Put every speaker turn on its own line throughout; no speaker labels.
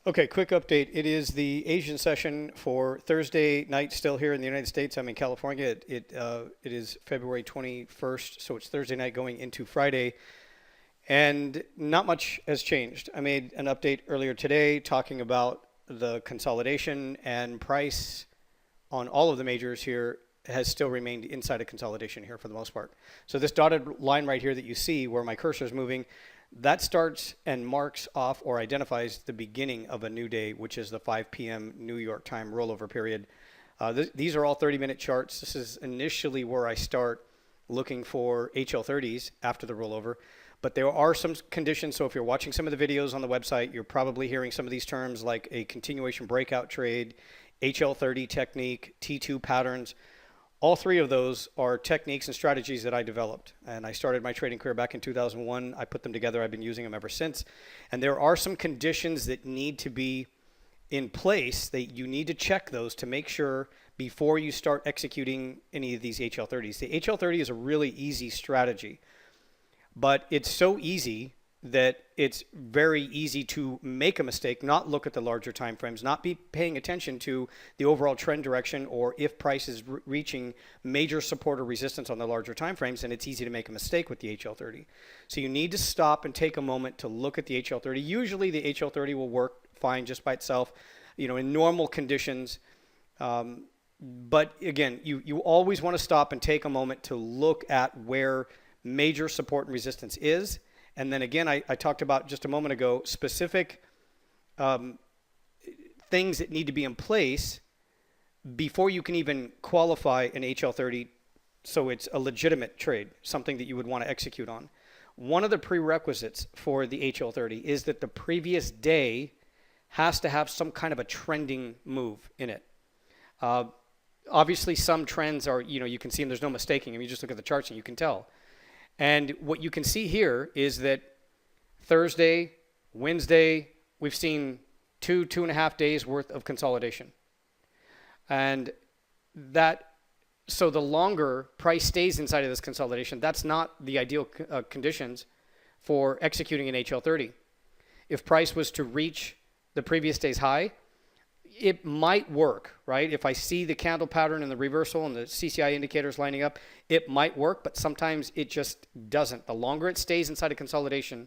Okay, quick update. It is the Asian session for Thursday night still here in the United States. I'm in California. It is February 21st, so it's Thursday night going into Friday, and not much has changed. I made an update earlier today talking about the consolidation, and price on all of the majors here has still remained inside of consolidation here for the most part. So this dotted line right here that you see where my cursor is moving, that starts and marks off or identifies the beginning of a new day, which is the 5 p.m. New York time rollover period. These are all 30-minute charts. This is initially where I start looking for HL30s after the rollover. But there are some conditions. So if you're watching some of the videos on the website, you're probably hearing some of these terms like a continuation breakout trade, HL30 technique, T2 patterns. All three of those are techniques and strategies that I developed. And I started my trading career back in 2001. I put them together. I've been using them ever since. And there are some conditions that need to be in place that you need to check those to make sure before you start executing any of these HL30s. The HL30 is a really easy strategy, but it's so easy that it's very easy to make a mistake, not look at the larger time frames, not be paying attention to the overall trend direction, or if price is reaching major support or resistance on the larger time frames, and it's easy to make a mistake with the HL30. So you need to stop and take a moment to look at the HL30. Usually the HL30 will work fine just by itself, in normal conditions. But again, you always want to stop and take a moment to look at where major support and resistance is. And then again, I talked about just a moment ago, specific things that need to be in place before you can even qualify an HL30 so it's a legitimate trade, something that you would want to execute on. One of the prerequisites for the HL30 is that the previous day has to have some kind of a trending move in it. Obviously, some trends are, you can see them, there's no mistaking them. You just look at the charts and you can tell. And what you can see here is that Thursday, Wednesday, we've seen 2.5 days worth of consolidation. And so the longer price stays inside of this consolidation, that's not the ideal conditions for executing an HL30. If price was to reach the previous day's high, it might work, right? If I see the candle pattern and the reversal and the CCI indicators lining up, it might work, but sometimes it just doesn't. The longer it stays inside a consolidation,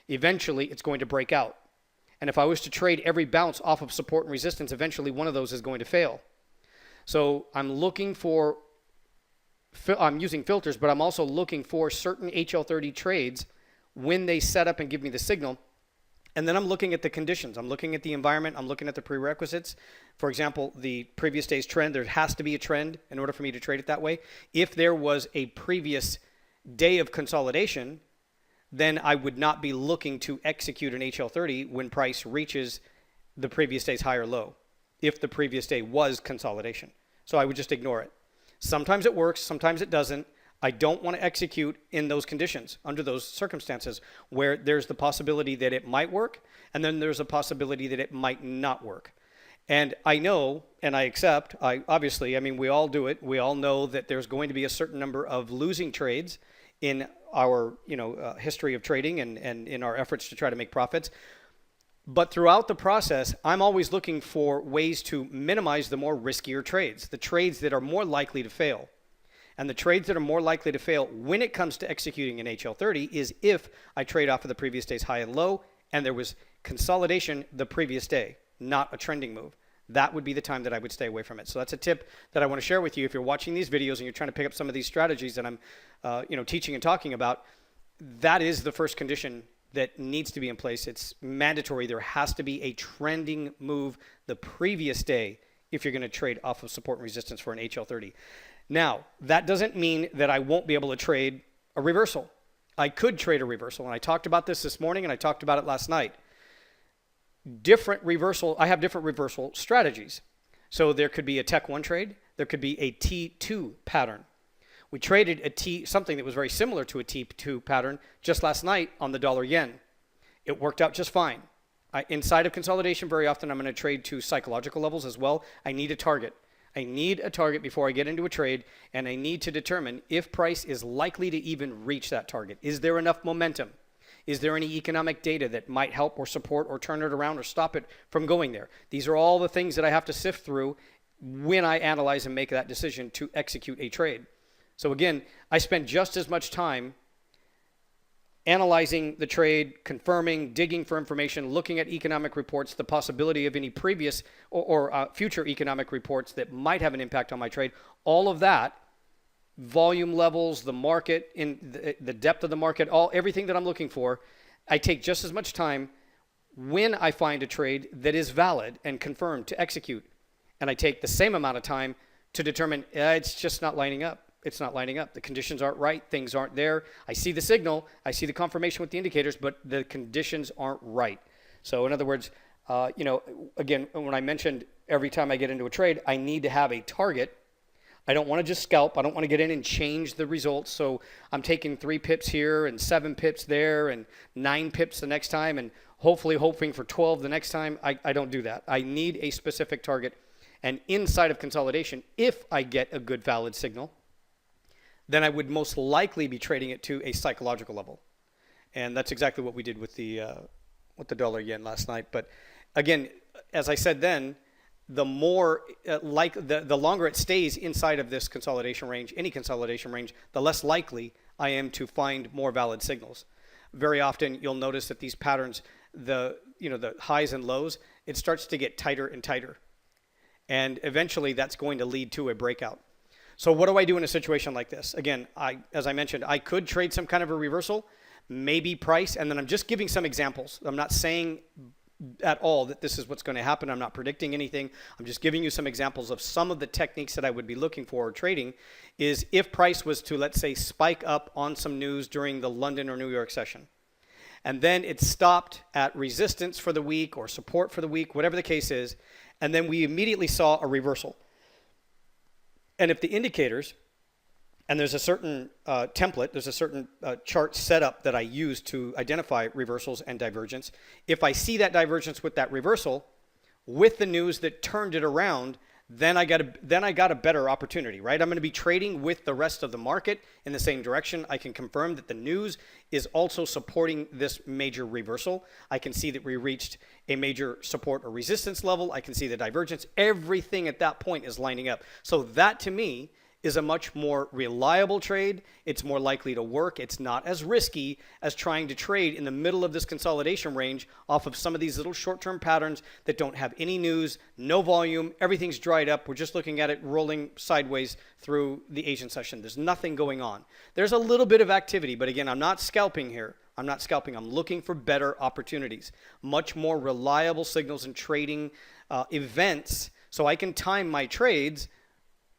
eventually it's going to break out. And if I was to trade every bounce off of support and resistance, eventually one of those is going to fail. So I'm using filters, but I'm also looking for certain HL30 trades when they set up and give me the signal. And then I'm looking at the conditions. I'm looking at the environment. I'm looking at the prerequisites. For example, the previous day's trend, there has to be a trend in order for me to trade it that way. If there was a previous day of consolidation, then I would not be looking to execute an HL30 when price reaches the previous day's high or low, if the previous day was consolidation. So I would just ignore it. Sometimes it works, sometimes it doesn't. I don't want to execute in those conditions, under those circumstances, where there's the possibility that it might work, and then there's a possibility that it might not work. And I know, and I accept, we all do it. We all know that there's going to be a certain number of losing trades in our history of trading and in our efforts to try to make profits. But throughout the process, I'm always looking for ways to minimize the more riskier trades, the trades that are more likely to fail. And the trades that are more likely to fail when it comes to executing an HL30 is if I trade off of the previous day's high and low and there was consolidation the previous day, not a trending move. That would be the time that I would stay away from it. So that's a tip that I want to share with you. If you're watching these videos and you're trying to pick up some of these strategies that I'm teaching and talking about, that is the first condition that needs to be in place. It's mandatory. There has to be a trending move the previous day if you're going to trade off of support and resistance for an HL30. Now, that doesn't mean that I won't be able to trade a reversal. I could trade a reversal, and I talked about this morning, and I talked about it last night. I have different reversal strategies. So there could be a Tech 1 trade. There could be a T2 pattern. We traded something that was very similar to a T2 pattern just last night on the dollar yen. It worked out just fine. Inside of consolidation, very often I'm going to trade to psychological levels as well. I need a target. I need a target before I get into a trade, and I need to determine if price is likely to even reach that target. Is there enough momentum? Is there any economic data that might help or support or turn it around or stop it from going there? These are all the things that I have to sift through when I analyze and make that decision to execute a trade. So again, I spend just as much time analyzing the trade, confirming, digging for information, looking at economic reports, the possibility of any previous or future economic reports that might have an impact on my trade. All of that, volume levels, the market, in the depth of the market, everything that I'm looking for, I take just as much time when I find a trade that is valid and confirmed to execute. And I take the same amount of time to determine it's just not lining up. It's not lining up. The conditions aren't right. Things aren't there. I see the signal. I see the confirmation with the indicators, but the conditions aren't right. So in other words, again, when I mentioned every time I get into a trade, I need to have a target. I don't want to just scalp. I don't want to get in and change the results. So I'm taking 3 pips here and 7 pips there and 9 pips the next time and hopefully hoping for 12 the next time. I don't do that. I need a specific target. And inside of consolidation, if I get a good valid signal, then I would most likely be trading it to a psychological level. And that's exactly what we did with the dollar yen last night. But again, as I said then, the more the longer it stays inside of this consolidation range, any consolidation range, the less likely I am to find more valid signals. Very often you'll notice that these patterns, the highs and lows, it starts to get tighter and tighter. And eventually that's going to lead to a breakout. So what do I do in a situation like this? Again, as I mentioned, I could trade some kind of a reversal, maybe price, and then I'm just giving some examples. I'm not saying at all that this is what's going to happen. I'm not predicting anything. I'm just giving you some examples of some of the techniques that I would be looking for trading is if price was to, let's say, spike up on some news during the London or New York session. And then it stopped at resistance for the week or support for the week, whatever the case is. And then we immediately saw a reversal. And if the indicators, and there's a certain template, there's a certain chart setup that I use to identify reversals and divergence. If I see that divergence with that reversal, with the news that turned it around, then I got a better opportunity, right? I'm going to be trading with the rest of the market in the same direction. I can confirm that the news is also supporting this major reversal. I can see that we reached a major support or resistance level. I can see the divergence. Everything at that point is lining up. So that to me is a much more reliable trade. It's more likely to work. It's not as risky as trying to trade in the middle of this consolidation range off of some of these little short-term patterns that don't have any news, no volume, everything's dried up. We're just looking at it rolling sideways through the Asian session. There's nothing going on. There's a little bit of activity, but again, I'm not scalping here. I'm not scalping. I'm looking for better opportunities, much more reliable signals and trading events so I can time my trades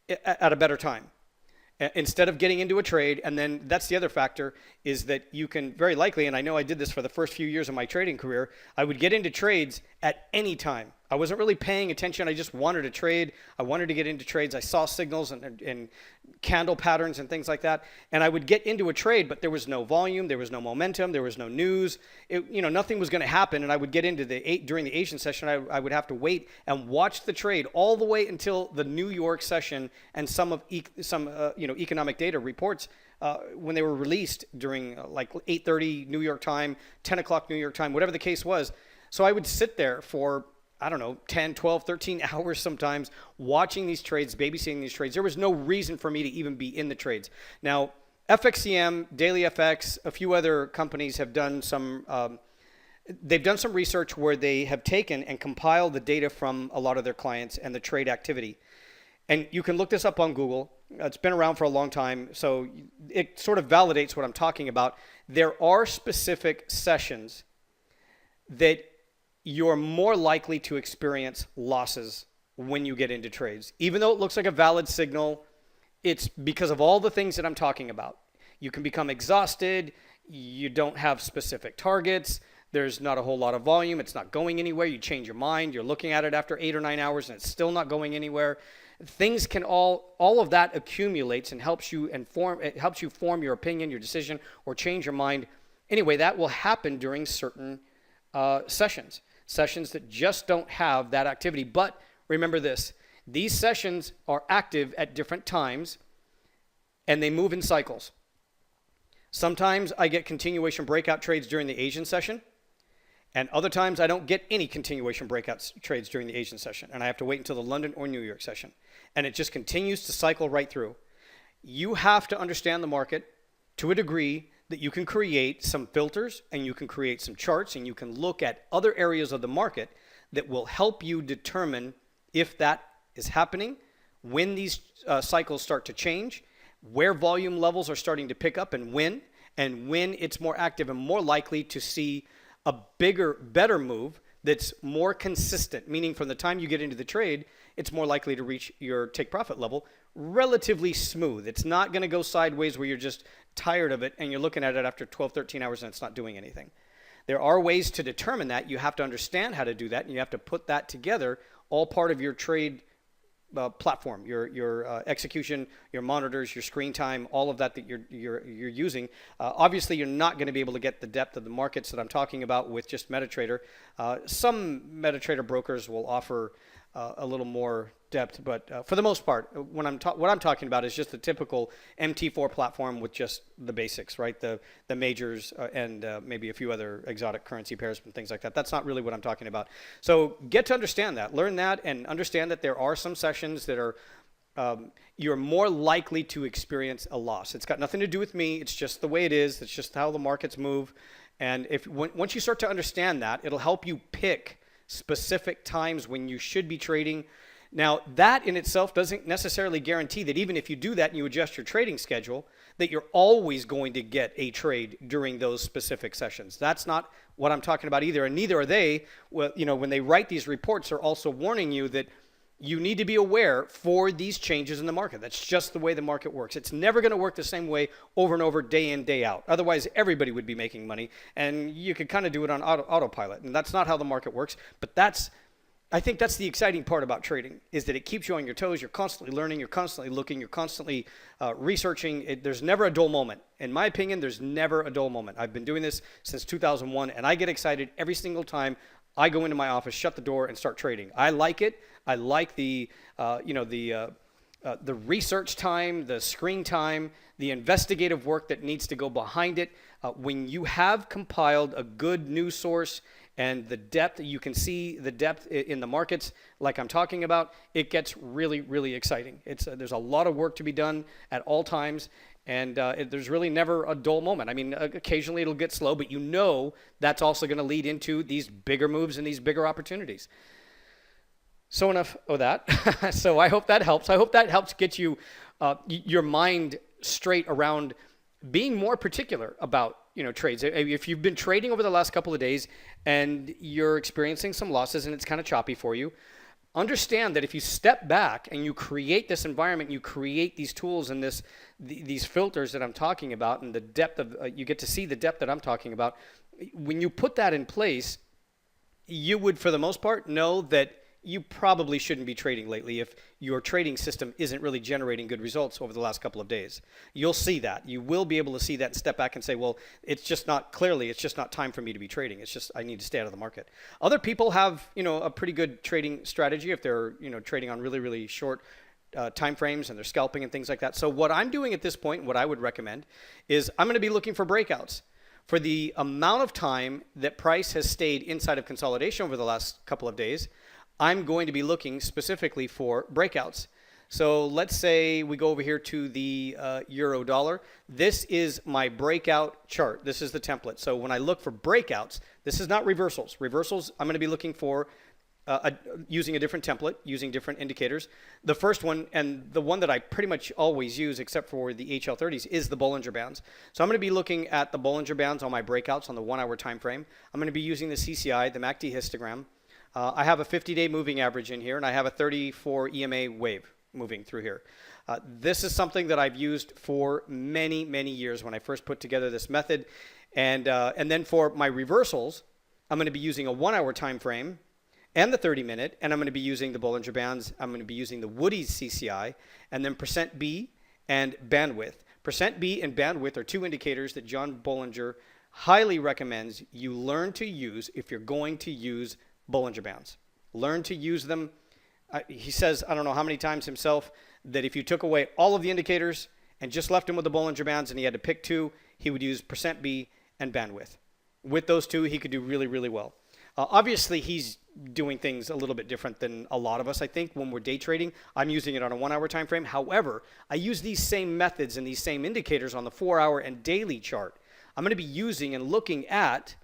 at a better time instead of getting into a trade. And then that's the other factor is that you can very likely, and I know I did this for the first few years of my trading career, I would get into trades at any time. I wasn't really paying attention. I just wanted to trade. I wanted to get into trades. I saw signals and candle patterns and things like that. And I would get into a trade, but there was no volume. There was no momentum. There was no news. Nothing was going to happen. And I would get into during the Asian session, I would have to wait and watch the trade all the way until the New York session and some economic data reports when they were released during like 8:30 New York time, 10 o'clock New York time, whatever the case was. So I would sit there for 10, 12, 13 hours sometimes watching these trades, babysitting these trades. There was no reason for me to even be in the trades. Now, FXCM, Daily FX, a few other companies have done they've done some research where they have taken and compiled the data from a lot of their clients and the trade activity. And you can look this up on Google. It's been around for a long time, so it sort of validates what I'm talking about. There are specific sessions that you're more likely to experience losses when you get into trades. Even though it looks like a valid signal, it's because of all the things that I'm talking about. You can become exhausted. You don't have specific targets. There's not a whole lot of volume. It's not going anywhere. You change your mind. You're looking at it after 8 or 9 hours and it's still not going anywhere. Things can all of that accumulates and helps you form your opinion, your decision, or change your mind. Anyway, that will happen during certain sessions that just don't have that activity. But remember this, these sessions are active at different times and they move in cycles. Sometimes I get continuation breakout trades during the Asian session, and other times I don't get any continuation breakout trades during the Asian session, and I have to wait until the London or New York session. And it just continues to cycle right through. You have to understand the market to a degree that you can create some filters and you can create some charts and you can look at other areas of the market that will help you determine if that is happening, when these cycles start to change, where volume levels are starting to pick up and when it's more active and more likely to see a bigger, better move that's more consistent, meaning from the time you get into the trade, it's more likely to reach your take profit level relatively smooth. It's not going to go sideways where you're just tired of it and you're looking at it after 12, 13 hours and it's not doing anything. There are ways to determine that. You have to understand how to do that, and you have to put that together, all part of your trade platform, your execution, your monitors, your screen time, all of that you're using. Obviously, you're not going to be able to get the depth of the markets that I'm talking about with just MetaTrader. Some MetaTrader brokers will offer a little more depth, but for the most part, what I'm talking about is just the typical MT4 platform with just the basics, right? The majors and maybe a few other exotic currency pairs and things like that. That's not really what I'm talking about. So get to understand that, learn that, and understand that there are some sessions that are you're more likely to experience a loss. It's got nothing to do with me. It's just the way it is. It's just how the markets move. And once you start to understand that, it'll help you pick specific times when you should be trading. Now, that in itself doesn't necessarily guarantee that even if you do that and you adjust your trading schedule, that you're always going to get a trade during those specific sessions. That's not what I'm talking about either, and neither are they. Well, when they write these reports, they're also warning you that you need to be aware for these changes in the market. That's just the way the market works. It's never going to work the same way over and over, day in, day out. Otherwise, everybody would be making money, and you could kind of do it on autopilot, and that's not how the market works. But I think that's the exciting part about trading, is that it keeps you on your toes. You're constantly learning. You're constantly looking. You're constantly researching. There's never a dull moment. In my opinion, there's never a dull moment. I've been doing this since 2001, and I get excited every single time I go into my office, shut the door, and start trading. I like it. I like the research time, the screen time, the investigative work that needs to go behind it. When you have compiled a good news source and the depth, you can see the depth in the markets like I'm talking about, it gets really, really exciting. There's a lot of work to be done at all times. And there's really never a dull moment. I mean, occasionally it'll get slow, but that's also going to lead into these bigger moves and these bigger opportunities. So enough of that. So I hope that helps. I hope that helps get you your mind straight around being more particular about trades. If you've been trading over the last couple of days and you're experiencing some losses and it's kind of choppy for you, understand that if you step back and you create this environment, you create these tools and these filters that I'm talking about, and the depth of you get to see the depth that I'm talking about. When you put that in place, you would, for the most part, know that you probably shouldn't be trading lately if your trading system isn't really generating good results over the last couple of days. You'll see that. You will be able to see that and step back and say, well, it's just not time for me to be trading. It's just I need to stay out of the market. Other people have, a pretty good trading strategy if they're, trading on really, really short time frames and they're scalping and things like that. So what I'm doing at this point, what I would recommend, is I'm going to be looking for breakouts. For the amount of time that price has stayed inside of consolidation over the last couple of days, I'm going to be looking specifically for breakouts. So let's say we go over here to the euro dollar. This is my breakout chart. This is the template. So when I look for breakouts, this is not reversals. Reversals, I'm going to be looking for using a different template, using different indicators. The first one, and the one that I pretty much always use except for the HL30s, is the Bollinger Bands. So I'm going to be looking at the Bollinger Bands on my breakouts on the 1 hour time frame. I'm going to be using the CCI, the MACD histogram. I have a 50-day moving average in here, and I have a 34 EMA wave moving through here. This is something that I've used for many, many years when I first put together this method. And then for my reversals, I'm going to be using a 1 hour time frame and the 30-minute, and I'm going to be using the Bollinger Bands. I'm going to be using the Woody's CCI, and then %B and bandwidth. %B and bandwidth are two indicators that John Bollinger highly recommends you learn to use if you're going to use Bollinger Bands. Learn to use them. He says, I don't know how many times himself, that if you took away all of the indicators and just left him with the Bollinger Bands and he had to pick two, he would use percent B and bandwidth. With those two, he could do really, really well. Obviously, he's doing things a little bit different than a lot of us, I think, when we're day trading. I'm using it on a 1 hour time frame. However, I use these same methods and these same indicators on the 4 hour and daily chart. I'm going to be using and looking at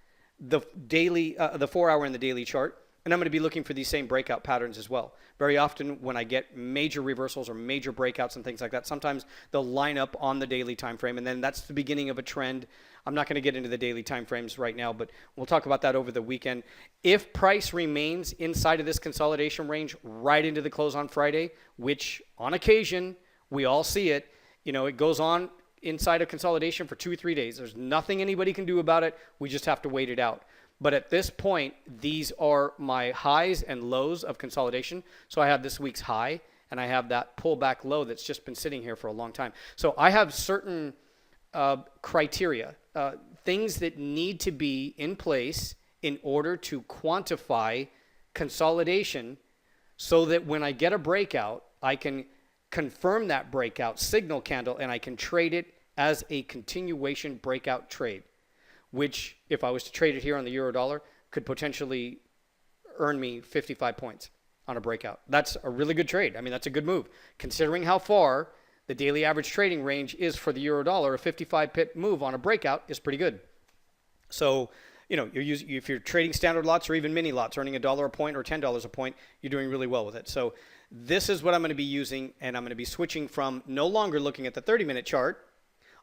the daily, the 4 hour and the daily chart, and I'm going to be looking for these same breakout patterns as well. Very often when I get major reversals or major breakouts and things like that, sometimes they'll line up on the daily time frame, and then that's the beginning of a trend. I'm not going to get into the daily time frames right now, but we'll talk about that over the weekend. If price remains inside of this consolidation range right into the close on Friday, which on occasion we all see it, it goes on inside of consolidation for 2 or 3 days. There's nothing anybody can do about it. We just have to wait it out. But at this point, these are my highs and lows of consolidation. So I have this week's high, and I have that pullback low that's just been sitting here for a long time. So I have certain criteria, things that need to be in place in order to quantify consolidation so that when I get a breakout, I can confirm that breakout signal candle and I can trade it as a continuation breakout trade, which if I was to trade it here on the euro dollar could potentially earn me 55 points on a breakout. That's a really good trade. I mean, that's a good move. Considering how far the daily average trading range is for the euro dollar, a 55 pip move on a breakout is pretty good. So, if you're trading standard lots or even mini lots, earning $1 a point or $10 a point, you're doing really well with it. So this is what I'm going to be using, and I'm going to be switching from no longer looking at the 30-minute chart.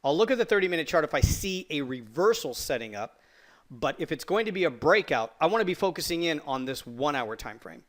I'll look at the 30-minute chart if I see a reversal setting up, but if it's going to be a breakout, I want to be focusing in on this 1 hour time frame.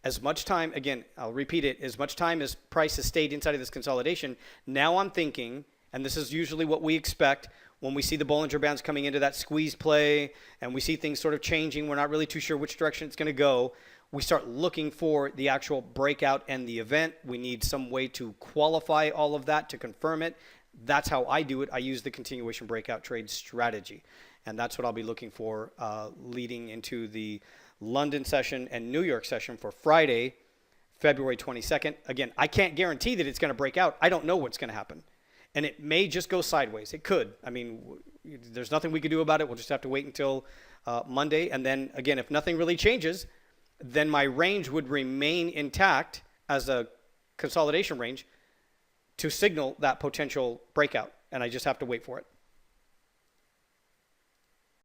As much time, again, I'll repeat it, as much time as price has stayed inside of this consolidation, now I'm thinking, and this is usually what we expect when we see the Bollinger Bands coming into that squeeze play and we see things sort of changing, we're not really too sure which direction it's going to go, we start looking for the actual breakout and the event. We need some way to qualify all of that to confirm it. That's how I do it. I use the continuation breakout trade strategy, and that's what I'll be looking for leading into the London session and New York session for Friday, February 22nd. Again, I can't guarantee that it's going to break out. I don't know what's going to happen. And it may just go sideways. It could. I mean, there's nothing we could do about it. We'll just have to wait until Monday. And then, again, if nothing really changes, then my range would remain intact as a consolidation range to signal that potential breakout. And I just have to wait for it.